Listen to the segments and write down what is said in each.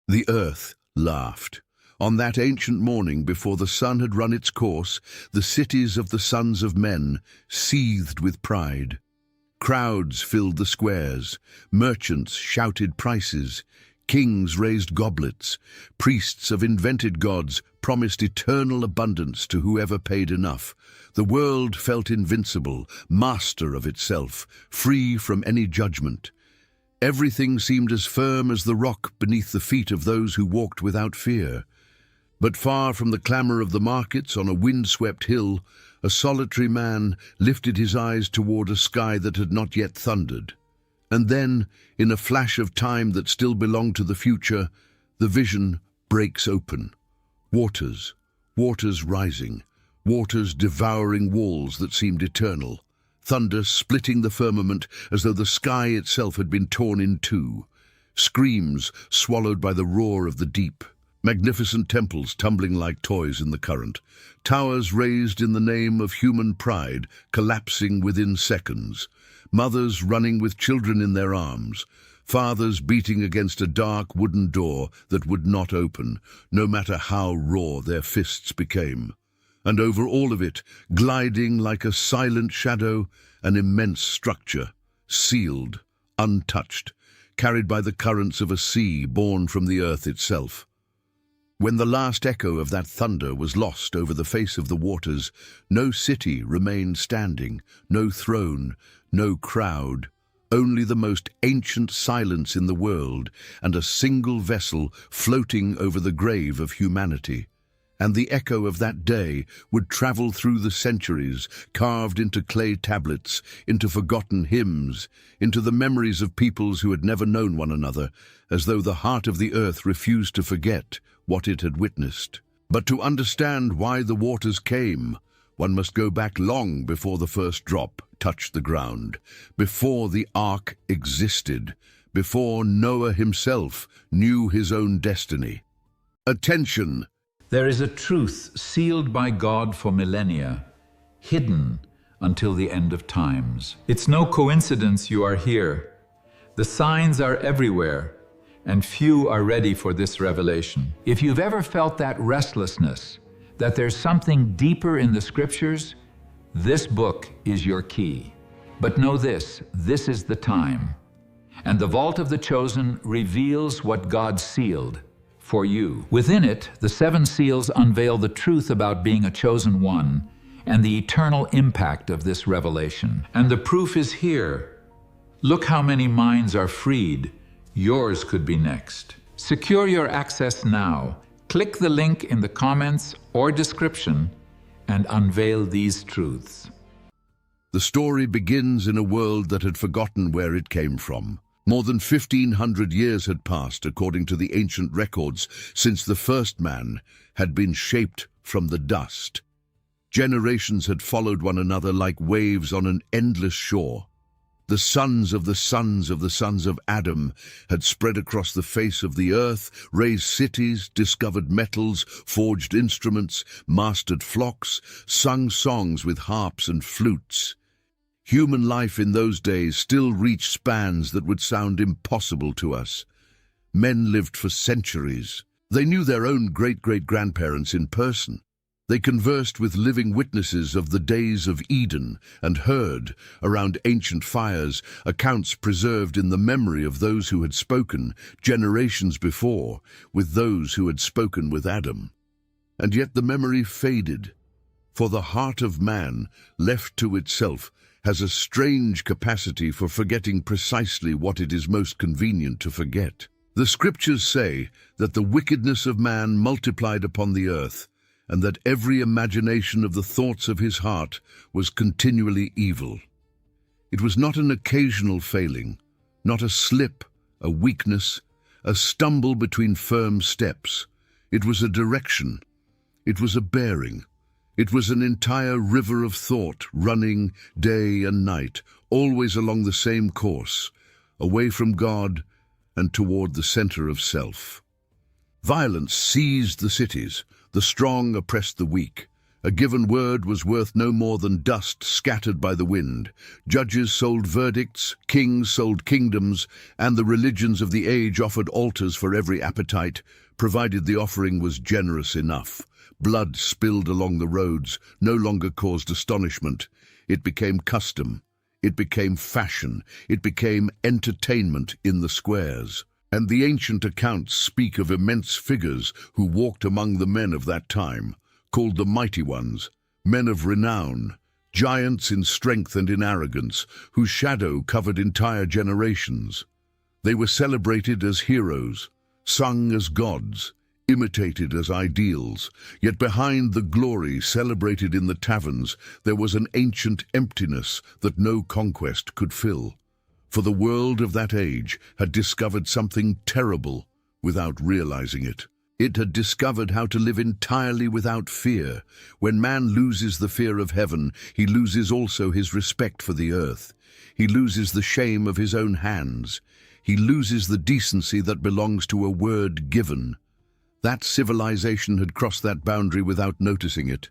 The earth laughed. On that ancient morning, before the sun had run its course, the cities of the sons of men seethed with pride. Crowds filled the squares, merchants shouted prices, kings raised goblets, priests of invented gods promised eternal abundance to whoever paid enough. The world felt invincible, master of itself, free from any judgment. Everything seemed as firm as the rock beneath the feet of those who walked without fear. But far from the clamor of the markets on a wind-swept hill, a solitary man lifted his eyes toward a sky that had not yet thundered. And then, in a flash of time that still belonged to the future, the vision breaks open. Waters, waters rising, waters devouring walls that seemed eternal, thunder splitting the firmament as though the sky itself had been torn in two, screams swallowed by the roar of the deep. Magnificent temples tumbling like toys in the current, towers raised in the name of human pride collapsing within seconds, mothers running with children in their arms, fathers beating against a dark wooden door that would not open, no matter how raw their fists became. And over all of it, gliding like a silent shadow, an immense structure, sealed, untouched, carried by the currents of a sea born from the earth itself. When the last echo of that thunder was lost over the face of the waters, no city remained standing, no throne, no crowd, only the most ancient silence in the world and a single vessel floating over the grave of humanity. And the echo of that day would travel through the centuries, carved into clay tablets, into forgotten hymns, into the memories of peoples who had never known one another, as though the heart of the earth refused to forget what it had witnessed. But to understand why the waters came, one must go back long before the first drop touched the ground, before the ark existed, before Noah himself knew his own destiny. Attention! There is a truth sealed by God for millennia, hidden until the end of times. It's no coincidence you are here. The signs are everywhere, and few are ready for this revelation. If you've ever felt that restlessness, that there's something deeper in the scriptures, this book is your key. But know this is the time. And the vault of the chosen reveals what God sealed for you. Within it, the 7 seals unveil the truth about being a chosen one and the eternal impact of this revelation. And the proof is here. Look how many minds are freed. Yours could be next. Secure your access now. Click the link in the comments or description and unveil these truths. The story begins in a world that had forgotten where it came from. More than 1,500 years had passed, according to the ancient records, since the first man had been shaped from the dust. Generations had followed one another like waves on an endless shore. The sons of the sons of the sons of Adam had spread across the face of the earth, raised cities, discovered metals, forged instruments, mastered flocks, sung songs with harps and flutes. Human life in those days still reached spans that would sound impossible to us. Men lived for centuries. They knew their own great-great-grandparents in person. They conversed with living witnesses of the days of Eden and heard, around ancient fires, accounts preserved in the memory of those who had spoken generations before with those who had spoken with Adam. And yet the memory faded, for the heart of man, left to itself, has a strange capacity for forgetting precisely what it is most convenient to forget. The scriptures say that the wickedness of man multiplied upon the earth, and that every imagination of the thoughts of his heart was continually evil. It was not an occasional failing, not a slip, a weakness, a stumble between firm steps. It was a direction. It was a bearing. It was an entire river of thought running day and night, always along the same course, away from God and toward the center of self. Violence seized the cities. The strong oppressed the weak. A given word was worth no more than dust scattered by the wind. Judges sold verdicts, kings sold kingdoms, and the religions of the age offered altars for every appetite, provided the offering was generous enough. Blood spilled along the roads no longer caused astonishment. It became custom. It became fashion. It became entertainment in the squares. And the ancient accounts speak of immense figures who walked among the men of that time, called the mighty ones, men of renown, giants in strength and in arrogance, whose shadow covered entire generations. They were celebrated as heroes, sung as gods, imitated as ideals, yet behind the glory celebrated in the taverns there was an ancient emptiness that no conquest could fill. For the world of that age had discovered something terrible without realizing it. It had discovered how to live entirely without fear. When man loses the fear of heaven, he loses also his respect for the earth. He loses the shame of his own hands. He loses the decency that belongs to a word given. That civilization had crossed that boundary without noticing it.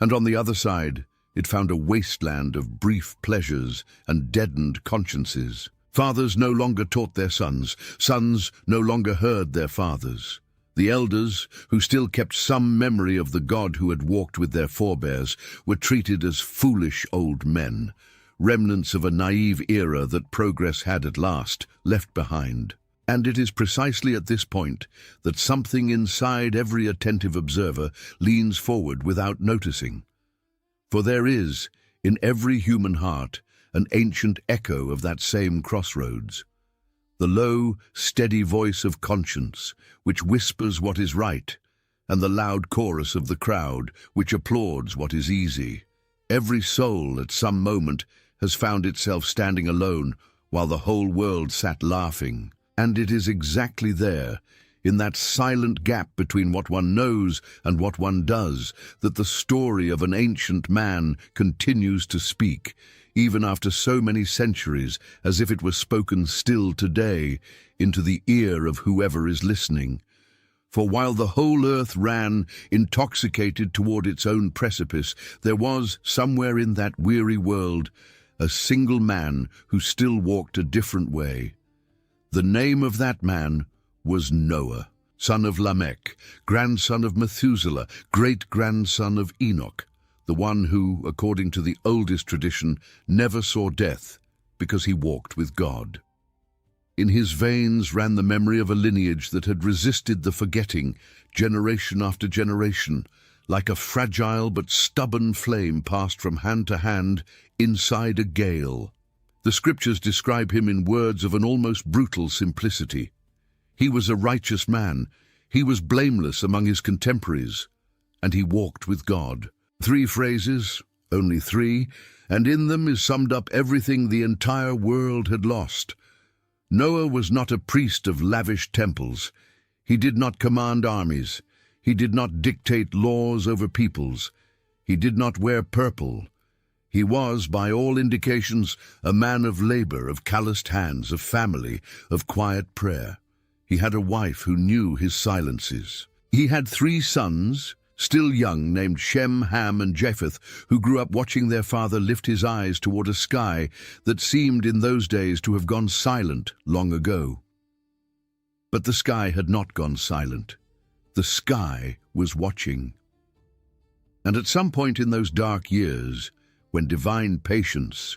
And on the other side, it found a wasteland of brief pleasures and deadened consciences. Fathers no longer taught their sons. Sons no longer heard their fathers. The elders, who still kept some memory of the God who had walked with their forebears, were treated as foolish old men, remnants of a naive era that progress had at last left behind. And it is precisely at this point that something inside every attentive observer leans forward without noticing. For there is, in every human heart, an ancient echo of that same crossroads. The low, steady voice of conscience, which whispers what is right, and the loud chorus of the crowd, which applauds what is easy. Every soul, at some moment, has found itself standing alone, while the whole world sat laughing. And it is exactly there, in that silent gap between what one knows and what one does, that the story of an ancient man continues to speak, even after so many centuries, as if it were spoken still today, into the ear of whoever is listening. For while the whole earth ran, intoxicated toward its own precipice, there was, somewhere in that weary world, a single man who still walked a different way. The name of that man was Noah, son of Lamech, grandson of Methuselah, great-grandson of Enoch, the one who, according to the oldest tradition, never saw death because he walked with God. In his veins ran the memory of a lineage that had resisted the forgetting, generation after generation, like a fragile but stubborn flame passed from hand to hand inside a gale. The scriptures describe him in words of an almost brutal simplicity. He was a righteous man, he was blameless among his contemporaries, and he walked with God. 3 phrases, only 3, and in them is summed up everything the entire world had lost. Noah was not a priest of lavish temples. He did not command armies. He did not dictate laws over peoples. He did not wear purple. He was, by all indications, a man of labor, of calloused hands, of family, of quiet prayer. He had a wife who knew his silences. He had 3 sons, still young, named Shem, Ham, and Japheth, who grew up watching their father lift his eyes toward a sky that seemed in those days to have gone silent long ago. But the sky had not gone silent. The sky was watching. And at some point in those dark years, when divine patience,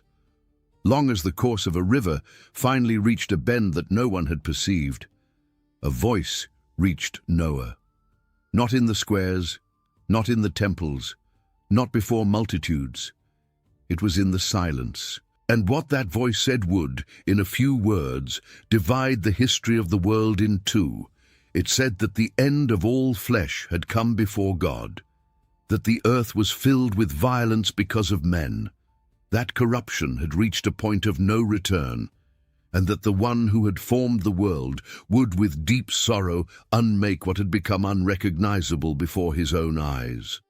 long as the course of a river, finally reached a bend that no one had perceived, a voice reached Noah. Not in the squares, not in the temples, not before multitudes. It was in the silence. And what that voice said would, in a few words, divide the history of the world in 2. It said that the end of all flesh had come before God, that the earth was filled with violence because of men, that corruption had reached a point of no return, and that the one who had formed the world would with deep sorrow unmake what had become unrecognizable before his own eyes.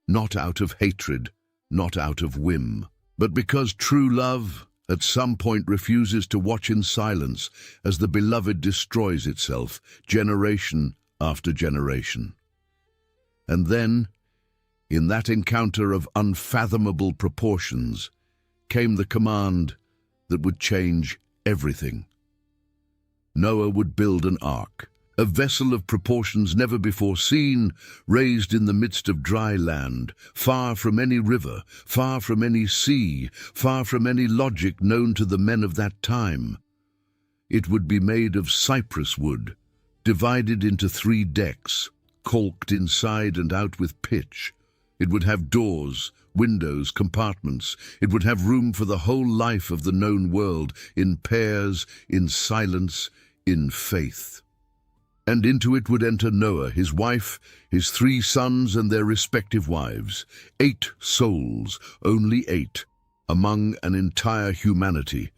Not out of hatred, not out of whim, but because true love at some point refuses to watch in silence as the beloved destroys itself, generation after generation. And then, In that encounter of unfathomable proportions came the command that would change everything. Noah would build an ark, a vessel of proportions never before seen, raised in the midst of dry land, far from any river, far from any sea, far from any logic known to the men of that time. It would be made of cypress wood, divided into 3 decks, caulked inside and out with pitch. It would have doors, windows, compartments. It would have room for the whole life of the known world, in pairs, in silence, in faith. And into it would enter Noah, his wife, his 3 sons and their respective wives. 8 souls, only 8, among an entire humanity.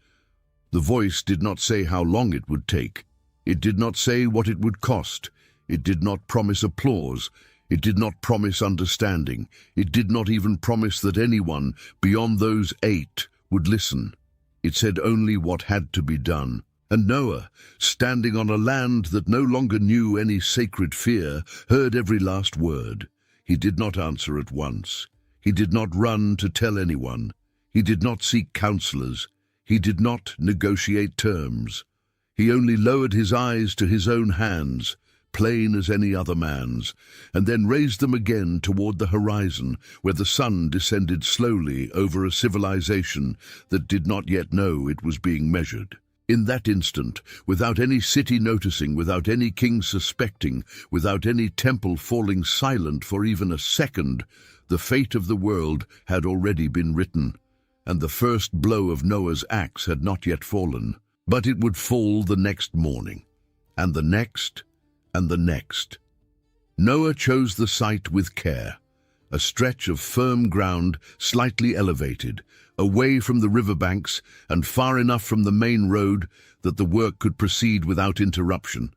The voice did not say how long it would take. It did not say what it would cost. It did not promise applause. It did not promise understanding. It did not even promise that anyone beyond those 8 would listen. It said only what had to be done. And Noah, standing on a land that no longer knew any sacred fear, heard every last word. He did not answer at once. He did not run to tell anyone. He did not seek counselors. He did not negotiate terms. He only lowered his eyes to his own hands, plain as any other man's, and then raised them again toward the horizon, where the sun descended slowly over a civilization that did not yet know it was being measured. In that instant, without any city noticing, without any king suspecting, without any temple falling silent for even a second, the fate of the world had already been written, and the first blow of Noah's axe had not yet fallen. But it would fall the next morning, and the next, and the next. Noah chose the site with care, a stretch of firm ground slightly elevated, away from the riverbanks and far enough from the main road that the work could proceed without interruption,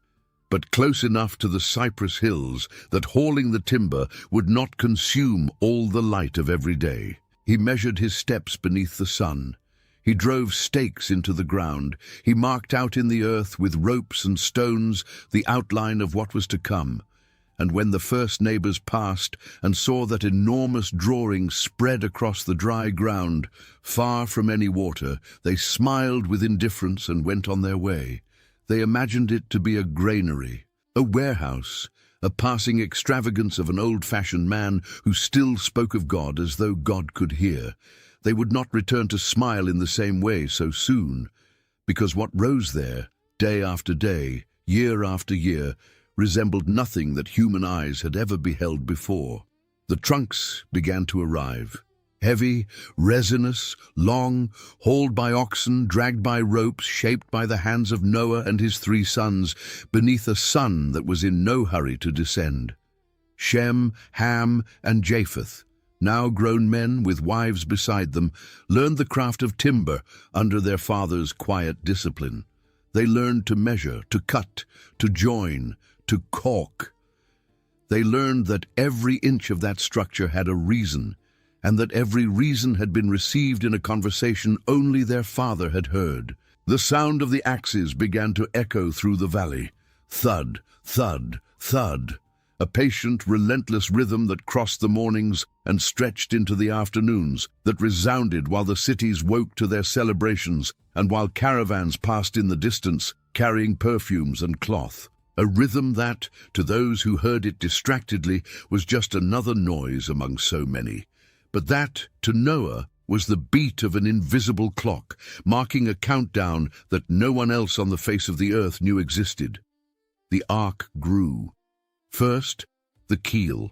but close enough to the cypress hills that hauling the timber would not consume all the light of every day. He measured his steps beneath the sun. He drove stakes into the ground. He marked out in the earth with ropes and stones the outline of what was to come. And when the first neighbors passed and saw that enormous drawing spread across the dry ground, far from any water, they smiled with indifference and went on their way. They imagined it to be a granary, a warehouse, a passing extravagance of an old-fashioned man who still spoke of God as though God could hear. They would not return to smile in the same way so soon, because what rose there, day after day, year after year, resembled nothing that human eyes had ever beheld before. The trunks began to arrive, heavy, resinous, long, hauled by oxen, dragged by ropes, shaped by the hands of Noah and his 3 sons, beneath a sun that was in no hurry to descend. Shem, Ham, and Japheth, now grown men with wives beside them, learned the craft of timber under their father's quiet discipline. They learned to measure, to cut, to join, to caulk. They learned that every inch of that structure had a reason, and that every reason had been received in a conversation only their father had heard. The sound of the axes began to echo through the valley. Thud, thud, thud. A patient, relentless rhythm that crossed the mornings and stretched into the afternoons, that resounded while the cities woke to their celebrations and while caravans passed in the distance, carrying perfumes and cloth. A rhythm that, to those who heard it distractedly, was just another noise among so many. But that, to Noah, was the beat of an invisible clock, marking a countdown that no one else on the face of the earth knew existed. The ark grew. First, the keel,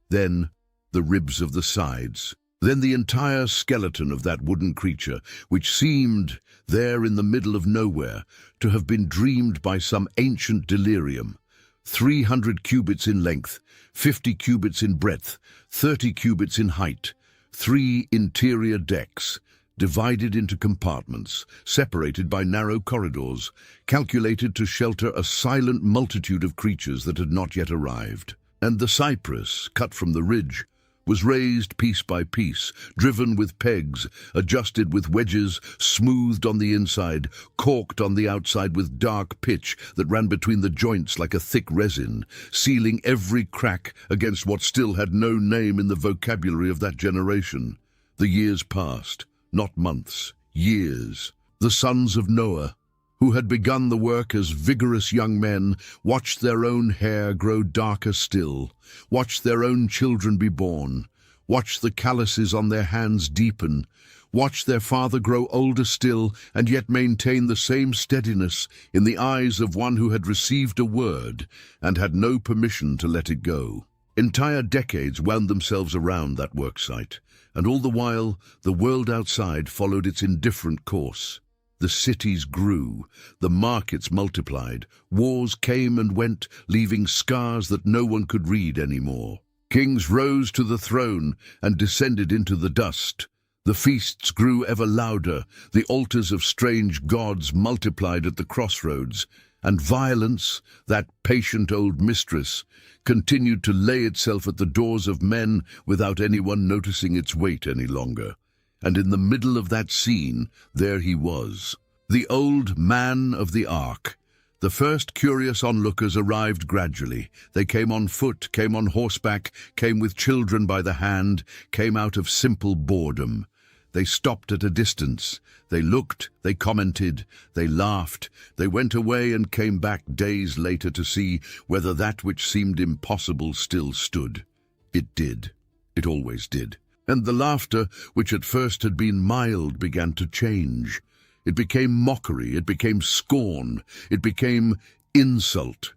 then the ribs of the sides, then the entire skeleton of that wooden creature, which seemed, there in the middle of nowhere, to have been dreamed by some ancient delirium. 300 cubits in length, 50 cubits in breadth, 30 cubits in height, 3 interior decks, divided into compartments, separated by narrow corridors, calculated to shelter a silent multitude of creatures that had not yet arrived. And the cypress, cut from the ridge, was raised piece by piece, driven with pegs, adjusted with wedges, smoothed on the inside, caulked on the outside with dark pitch that ran between the joints like a thick resin, sealing every crack against what still had no name in the vocabulary of that generation. The years passed, not months, years. The sons of Noah, who had begun the work as vigorous young men, watched their own hair grow darker still, watched their own children be born, watched the calluses on their hands deepen, watched their father grow older still and yet maintain the same steadiness in the eyes of one who had received a word and had no permission to let it go. Entire decades wound themselves around that worksite, and all the while the world outside followed its indifferent course. The cities grew, the markets multiplied, wars came and went, leaving scars that no one could read anymore. Kings rose to the throne and descended into the dust. The feasts grew ever louder, the altars of strange gods multiplied at the crossroads, and violence, that patient old mistress, continued to lay itself at the doors of men without anyone noticing its weight any longer. And in the middle of that scene, there he was, the old man of the ark. The first curious onlookers arrived gradually. They came on foot, came on horseback, came with children by the hand, came out of simple boredom. They stopped at a distance. They looked, they commented, they laughed. They went away and came back days later to see whether that which seemed impossible still stood. It did. It always did. And the laughter, which at first had been mild, began to change. It became mockery, it became scorn, it became insult.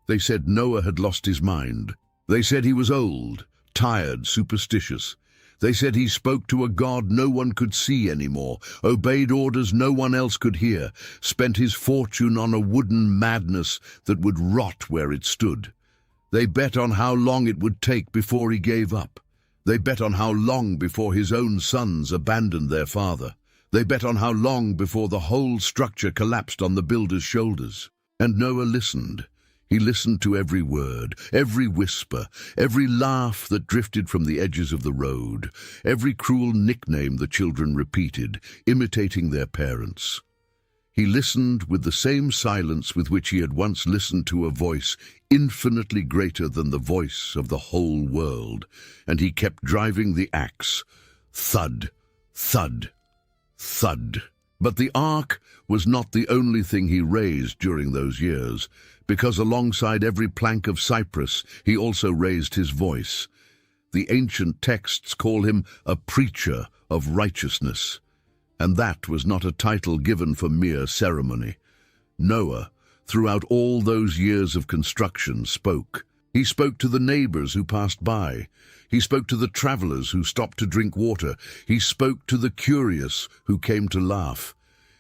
They said Noah had lost his mind. They said he was old, tired, superstitious. They said he spoke to a God no one could see anymore, obeyed orders no one else could hear, spent his fortune on a wooden madness that would rot where it stood. They bet on how long it would take before he gave up. They bet on how long before his own sons abandoned their father. They bet on how long before the whole structure collapsed on the builder's shoulders. And Noah listened. He listened to every word, every whisper, every laugh that drifted from the edges of the road, every cruel nickname the children repeated, imitating their parents. He listened with the same silence with which he had once listened to a voice infinitely greater than the voice of the whole world, and he kept driving the axe. Thud, thud, thud. But the ark was not the only thing he raised during those years, because alongside every plank of cypress he also raised his voice. The ancient texts call him a preacher of righteousness. And that was not a title given for mere ceremony. Noah, throughout all those years of construction, spoke. He spoke to the neighbors who passed by. He spoke to the travelers who stopped to drink water. He spoke to the curious who came to laugh.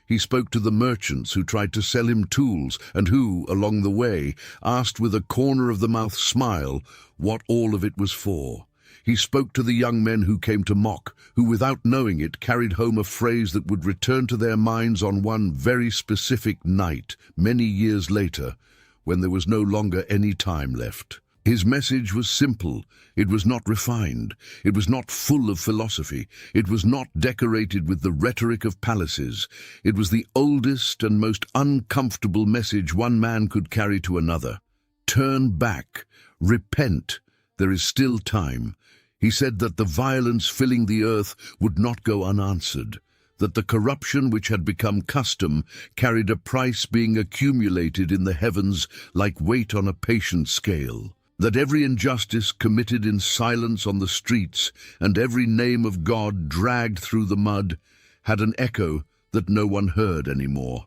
He spoke to the merchants who tried to sell him tools and who, along the way, asked with a corner-of-the-mouth smile what all of it was for. He spoke to the young men who came to mock, who without knowing it carried home a phrase that would return to their minds on one very specific night, many years later, when there was no longer any time left. His message was simple. It was not refined. It was not full of philosophy. It was not decorated with the rhetoric of palaces. It was the oldest and most uncomfortable message one man could carry to another. Turn back. Repent. There is still time. He said that the violence filling the earth would not go unanswered, that the corruption which had become custom carried a price being accumulated in the heavens like weight on a patient scale, that every injustice committed in silence on the streets and every name of God dragged through the mud had an echo that no one heard anymore,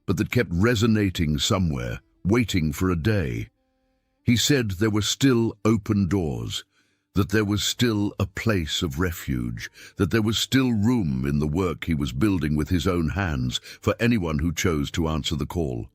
but that kept resonating somewhere, waiting for a day. He said there were still open doors, that there was still a place of refuge, that there was still room in the work he was building with his own hands for anyone who chose to answer the call.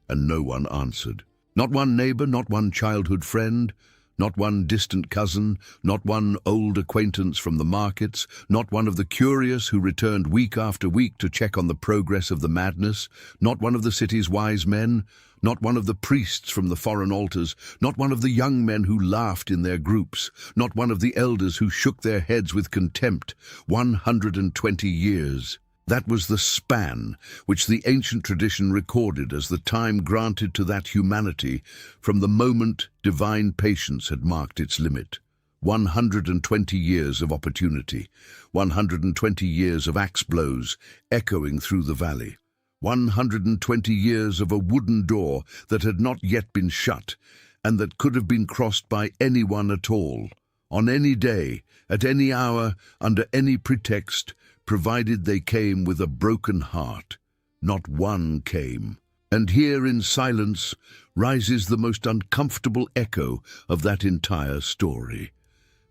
And no one answered. Not one neighbor, not one childhood friend, Not one distant cousin, not one old acquaintance from the markets, not one of the curious who returned week after week to check on the progress of the madness, not one of the city's wise men, not one of the priests from the foreign altars, not one of the young men who laughed in their groups, not one of the elders who shook their heads with contempt. 120 years. That was the span which the ancient tradition recorded as the time granted to that humanity from the moment divine patience had marked its limit. 120 years of opportunity, 120 years of axe blows echoing through the valley, 120 years of a wooden door that had not yet been shut and that could have been crossed by anyone at all, on any day, at any hour, under any pretext, provided they came with a broken heart. Not one came. And here in silence rises the most uncomfortable echo of that entire story,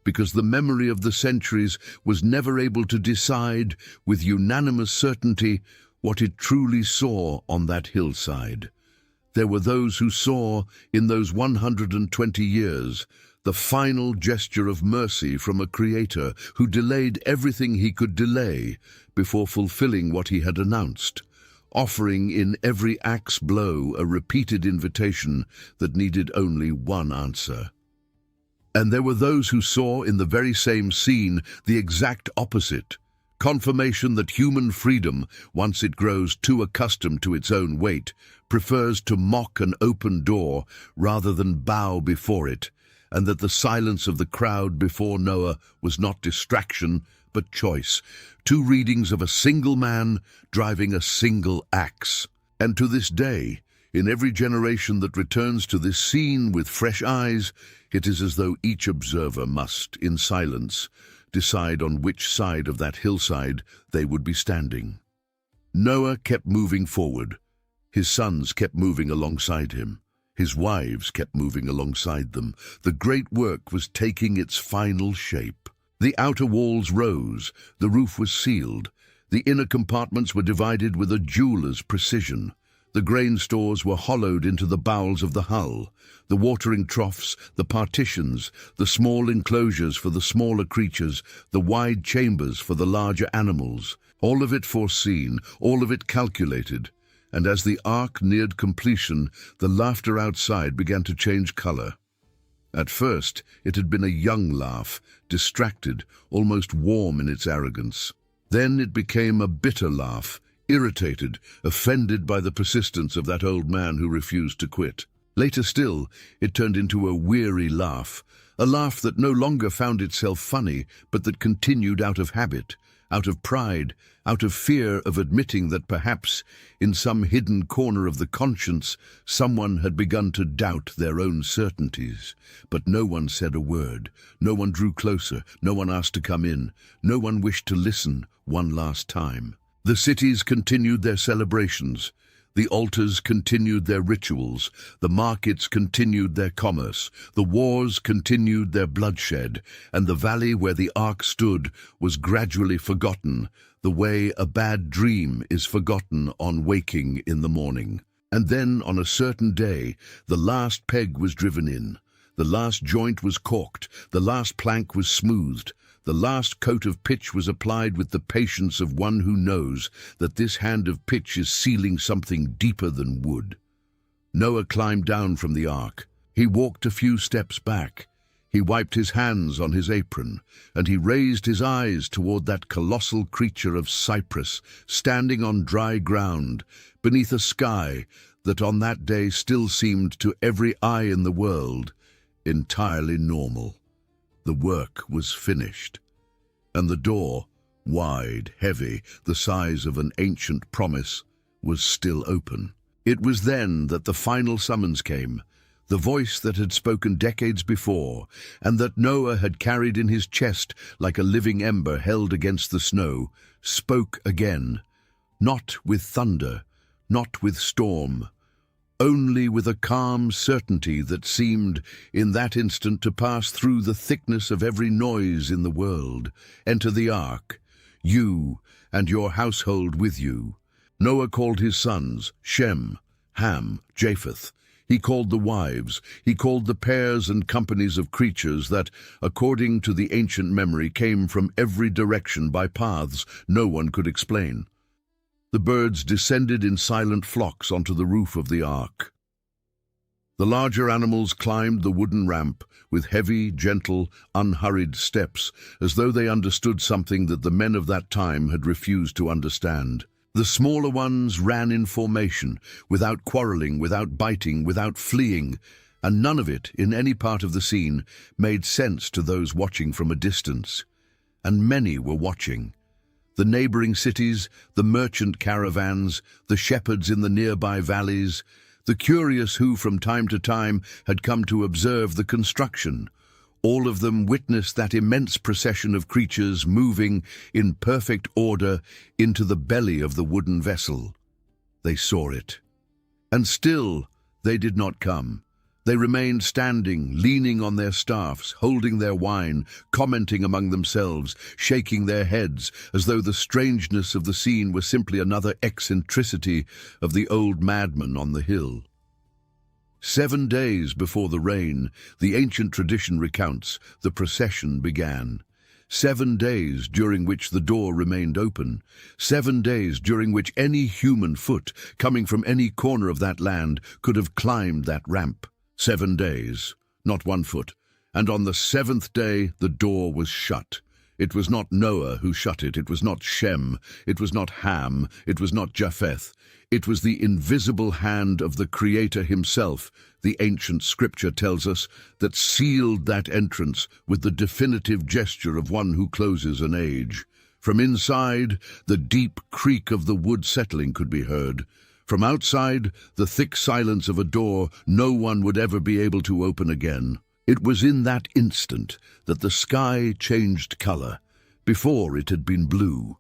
because the memory of the centuries was never able to decide with unanimous certainty what it truly saw on that hillside. There were those who saw, in those 120 years, the final gesture of mercy from a creator who delayed everything he could delay before fulfilling what he had announced, offering in every axe blow a repeated invitation that needed only one answer. And there were those who saw in the very same scene the exact opposite, confirmation that human freedom, once it grows too accustomed to its own weight, prefers to mock an open door rather than bow before it, and that the silence of the crowd before Noah was not distraction, but choice. Two readings of a single man driving a single axe. And to this day, in every generation that returns to this scene with fresh eyes, it is as though each observer must, in silence, decide on which side of that hillside they would be standing. Noah kept moving forward. His sons kept moving alongside him. His wives kept moving alongside them. The great work was taking its final shape. The outer walls rose, the roof was sealed, the inner compartments were divided with a jeweler's precision. The grain stores were hollowed into the bowels of the hull, the watering troughs, the partitions, the small enclosures for the smaller creatures, the wide chambers for the larger animals, all of it foreseen, all of it calculated. And as the ark neared completion, the laughter outside began to change color. At first, it had been a young laugh, distracted, almost warm in its arrogance. Then it became a bitter laugh, irritated, offended by the persistence of that old man who refused to quit. Later still, it turned into a weary laugh, a laugh that no longer found itself funny, but that continued out of habit, out of pride, out of fear of admitting that perhaps, in some hidden corner of the conscience, someone had begun to doubt their own certainties. But no one said a word, no one drew closer, no one asked to come in, no one wished to listen one last time. The cities continued their celebrations. The altars continued their rituals, the markets continued their commerce, the wars continued their bloodshed, and the valley where the ark stood was gradually forgotten, the way a bad dream is forgotten on waking in the morning. And then, on a certain day, the last peg was driven in, the last joint was caulked, the last plank was smoothed, the last coat of pitch was applied with the patience of one who knows that this hand of pitch is sealing something deeper than wood. Noah climbed down from the ark. He walked a few steps back. He wiped his hands on his apron, and he raised his eyes toward that colossal creature of cypress, standing on dry ground, beneath a sky that on that day still seemed to every eye in the world entirely normal. The work was finished, and the door, wide, heavy, the size of an ancient promise, was still open. It was then that the final summons came, the voice that had spoken decades before, and that Noah had carried in his chest like a living ember held against the snow, spoke again, not with thunder, not with storm, only with a calm certainty that seemed, in that instant, to pass through the thickness of every noise in the world. Enter the ark, you and your household with you. Noah called his sons Shem, Ham, Japheth. He called the wives, he called the pairs and companies of creatures that, according to the ancient memory, came from every direction by paths no one could explain. The birds descended in silent flocks onto the roof of the ark. The larger animals climbed the wooden ramp with heavy, gentle, unhurried steps, as though they understood something that the men of that time had refused to understand. The smaller ones ran in formation, without quarreling, without biting, without fleeing, and none of it, in any part of the scene, made sense to those watching from a distance. And many were watching. The neighboring cities, the merchant caravans, the shepherds in the nearby valleys, the curious who from time to time had come to observe the construction. All of them witnessed that immense procession of creatures moving in perfect order into the belly of the wooden vessel. They saw it. And still they did not come. They remained standing, leaning on their staffs, holding their wine, commenting among themselves, shaking their heads, as though the strangeness of the scene were simply another eccentricity of the old madman on the hill. 7 days before the rain, the ancient tradition recounts, the procession began. 7 days during which the door remained open. 7 days during which any human foot, coming from any corner of that land, could have climbed that ramp. 7 days, not 1 foot, and on the 7th day the door was shut. It was not Noah who shut it, it was not Shem, it was not Ham, it was not Japheth. It was the invisible hand of the Creator himself, the ancient scripture tells us, that sealed that entrance with the definitive gesture of one who closes an age. From inside, the deep creak of the wood settling could be heard. From outside, the thick silence of a door no one would ever be able to open again. It was in that instant that the sky changed color. Before it had been blue.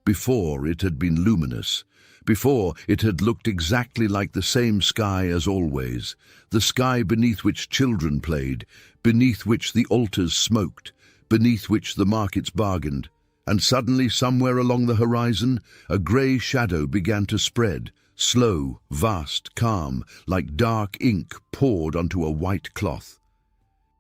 Before it had been luminous. Before it had looked exactly like the same sky as always. The sky beneath which children played, beneath which the altars smoked, beneath which the markets bargained. And suddenly, somewhere along the horizon, a grey shadow began to spread. Slow, vast, calm, like dark ink poured onto a white cloth.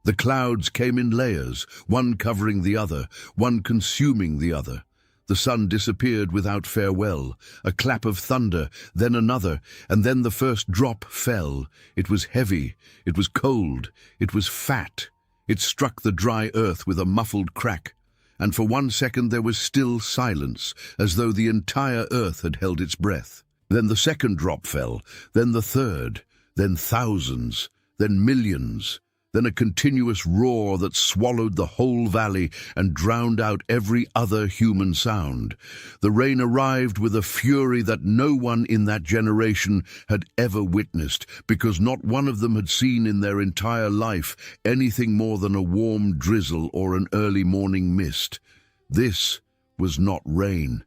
The clouds came in layers, one covering the other, one consuming the other. The sun disappeared without farewell, a clap of thunder, then another, and then the first drop fell. It was heavy, it was cold, it was fat. It struck the dry earth with a muffled crack, and for 1 second there was still silence, as though the entire earth had held its breath. Then the second drop fell, then the third, then thousands, then millions, then a continuous roar that swallowed the whole valley and drowned out every other human sound. The rain arrived with a fury that no one in that generation had ever witnessed, because not one of them had seen in their entire life anything more than a warm drizzle or an early morning mist. This was not rain.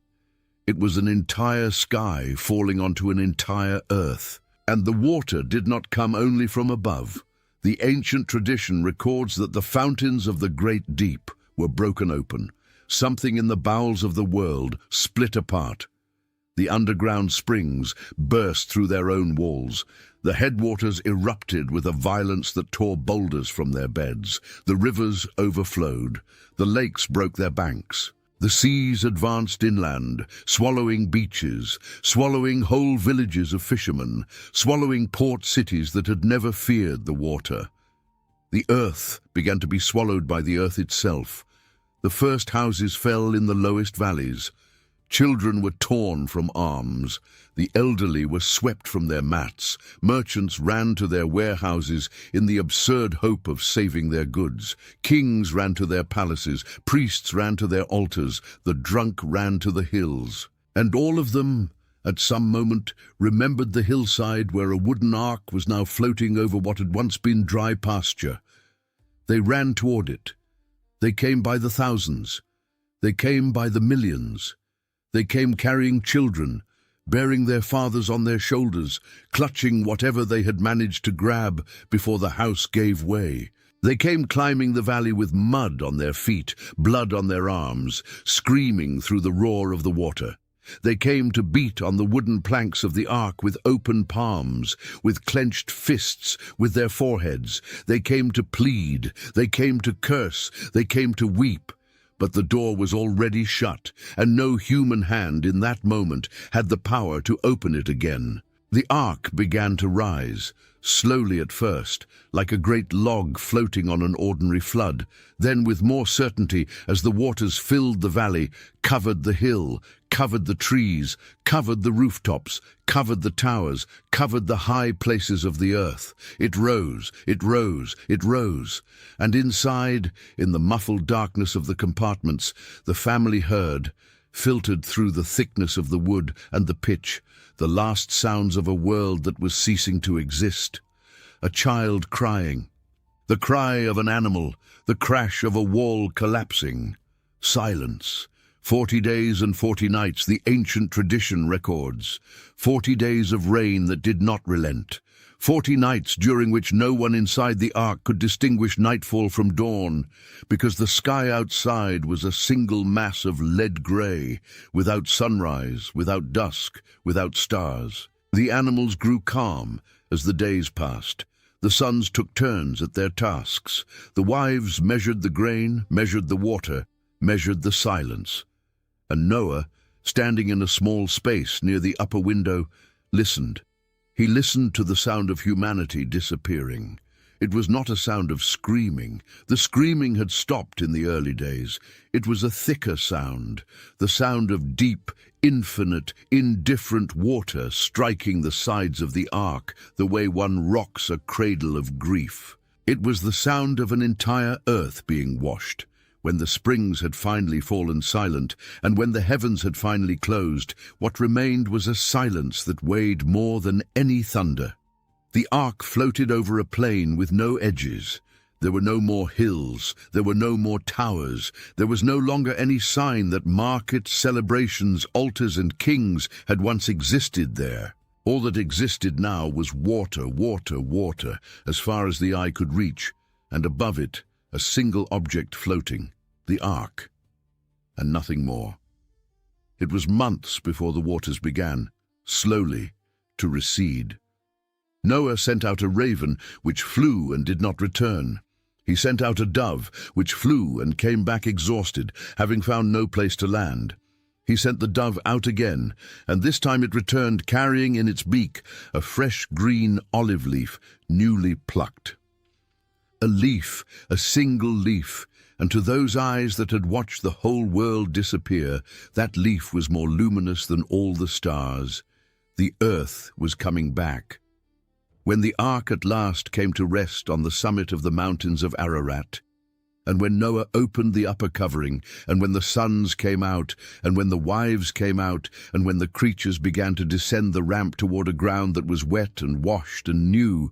It was an entire sky falling onto an entire earth. And the water did not come only from above. The ancient tradition records that the fountains of the great deep were broken open. Something in the bowels of the world split apart. The underground springs burst through their own walls. The headwaters erupted with a violence that tore boulders from their beds. The rivers overflowed. The lakes broke their banks. The seas advanced inland, swallowing beaches, swallowing whole villages of fishermen, swallowing port cities that had never feared the water. The earth began to be swallowed by the earth itself. The first houses fell in the lowest valleys. Children were torn from arms. The elderly were swept from their mats. Merchants ran to their warehouses in the absurd hope of saving their goods. Kings ran to their palaces. Priests ran to their altars. The drunk ran to the hills. And all of them, at some moment, remembered the hillside where a wooden ark was now floating over what had once been dry pasture. They ran toward it. They came by the thousands. They came by the millions. They came carrying children, bearing their fathers on their shoulders, clutching whatever they had managed to grab before the house gave way. They came climbing the valley with mud on their feet, blood on their arms, screaming through the roar of the water. They came to beat on the wooden planks of the ark with open palms, with clenched fists, with their foreheads. They came to plead, they came to curse, they came to weep. But the door was already shut, and no human hand in that moment had the power to open it again. The ark began to rise, slowly at first, like a great log floating on an ordinary flood, then with more certainty as the waters filled the valley, covered the hill, covered the trees, covered the rooftops, covered the towers, covered the high places of the earth. It rose, it rose, it rose, and inside, in the muffled darkness of the compartments, the family heard, filtered through the thickness of the wood and the pitch, the last sounds of a world that was ceasing to exist. A child crying, the cry of an animal, the crash of a wall collapsing. Silence. 40 days and 40 nights, the ancient tradition records. 40 days of rain that did not relent. 40 nights during which no one inside the ark could distinguish nightfall from dawn, because the sky outside was a single mass of lead grey, without sunrise, without dusk, without stars. The animals grew calm as the days passed. The sons took turns at their tasks. The wives measured the grain, measured the water, measured the silence. And Noah, standing in a small space near the upper window, listened. He listened to the sound of humanity disappearing. It was not a sound of screaming. The screaming had stopped in the early days. It was a thicker sound, the sound of deep, infinite, indifferent water striking the sides of the ark, the way one rocks a cradle of grief. It was the sound of an entire earth being washed. When the springs had finally fallen silent, and when the heavens had finally closed, what remained was a silence that weighed more than any thunder. The ark floated over a plain with no edges. There were no more hills, there were no more towers, there was no longer any sign that markets, celebrations, altars and kings had once existed there. All that existed now was water, water, water, as far as the eye could reach, and above it, a single object floating, the ark, and nothing more. It was months before the waters began, slowly, to recede. Noah sent out a raven, which flew and did not return. He sent out a dove, which flew and came back exhausted, having found no place to land. He sent the dove out again, and this time it returned carrying in its beak a fresh green olive leaf, newly plucked. A leaf, a single leaf, and to those eyes that had watched the whole world disappear, that leaf was more luminous than all the stars. The earth was coming back. When the ark at last came to rest on the summit of the mountains of Ararat, and when Noah opened the upper covering, and when the sons came out, and when the wives came out, and when the creatures began to descend the ramp toward a ground that was wet and washed and new,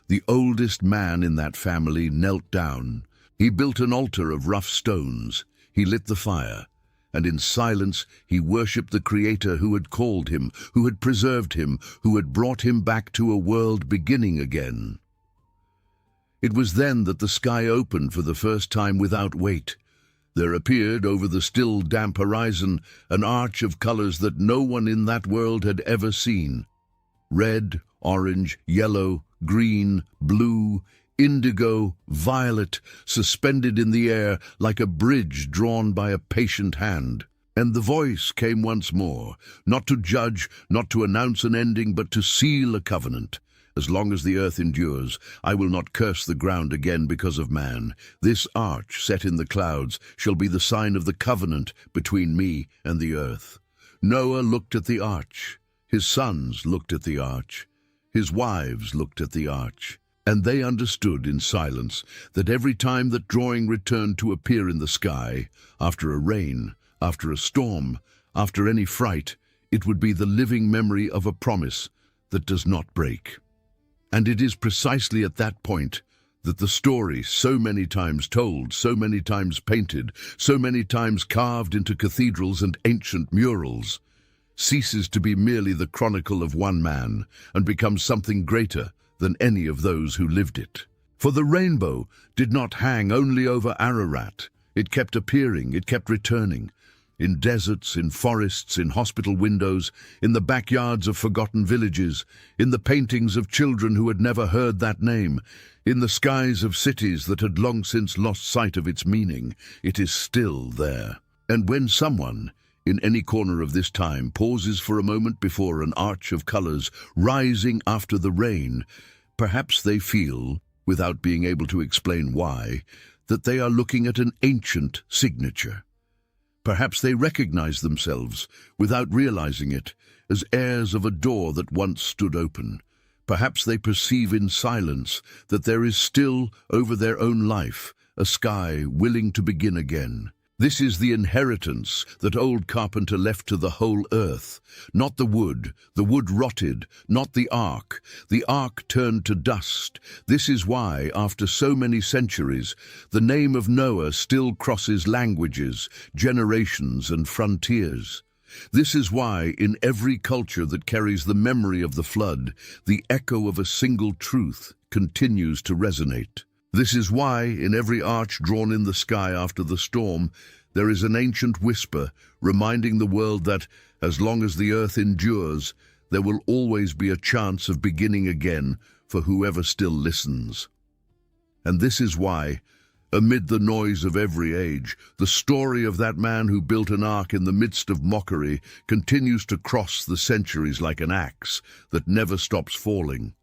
the oldest man in that family knelt down. He built an altar of rough stones. He lit the fire, and in silence he worshipped the Creator who had called him, who had preserved him, who had brought him back to a world beginning again. It was then that the sky opened for the first time without weight. There appeared over the still damp horizon an arch of colors that no one in that world had ever seen. Red, orange, yellow, green, blue, indigo, violet, suspended in the air like a bridge drawn by a patient hand. And the voice came once more, not to judge, not to announce an ending, but to seal a covenant. As long as the earth endures, I will not curse the ground again because of man. This arch set in the clouds shall be the sign of the covenant between me and the earth. Noah looked at the arch. His sons looked at the arch. His wives looked at the arch. And they understood in silence that every time that drawing returned to appear in the sky, after a rain, after a storm, after any fright, it would be the living memory of a promise that does not break. And it is precisely at that point that the story, so many times told, so many times painted, so many times carved into cathedrals and ancient murals, ceases to be merely the chronicle of one man and becomes something greater than any of those who lived it. For the rainbow did not hang only over Ararat. It kept appearing, it kept returning. in deserts, in forests, in hospital windows, in the backyards of forgotten villages, in the paintings of children who had never heard that name, in the skies of cities that had long since lost sight of its meaning. It is still there. And when someone, in any corner of this time, pauses for a moment before an arch of colors rising after the rain, perhaps they feel, without being able to explain why, that they are looking at an ancient signature. Perhaps they recognize themselves, without realizing it, as heirs of a door that once stood open. Perhaps they perceive in silence that there is still, over their own life, a sky willing to begin again. This is the inheritance that old carpenter left to the whole earth. Not the wood rotted, not the ark turned to dust. This is why, after so many centuries, the name of Noah still crosses languages, generations, and frontiers. This is why, in every culture that carries the memory of the flood, the echo of a single truth continues to resonate. This is why, in every arch drawn in the sky after the storm, there is an ancient whisper reminding the world that, as long as the earth endures, there will always be a chance of beginning again for whoever still listens. And this is why, amid the noise of every age, the story of that man who built an ark in the midst of mockery continues to cross the centuries like an axe that never stops falling.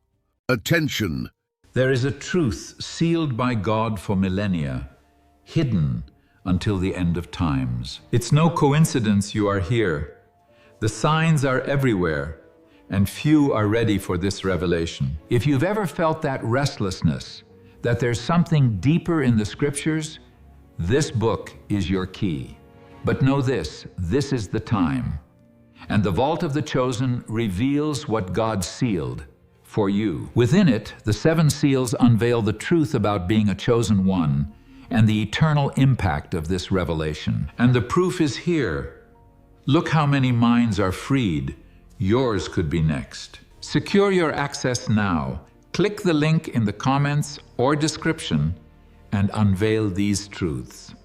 Attention! There is a truth sealed by God for millennia, hidden until the end of times. It's no coincidence you are here. The signs are everywhere, and few are ready for this revelation. If you've ever felt that restlessness, that there's something deeper in the scriptures, this book is your key. But know this is the time. And the vault of the chosen reveals what God sealed for you. Within it, the 7 seals unveil the truth about being a chosen one and the eternal impact of this revelation. And the proof is here. Look how many minds are freed. Yours could be next. Secure your access now. Click the link in the comments or description and unveil these truths.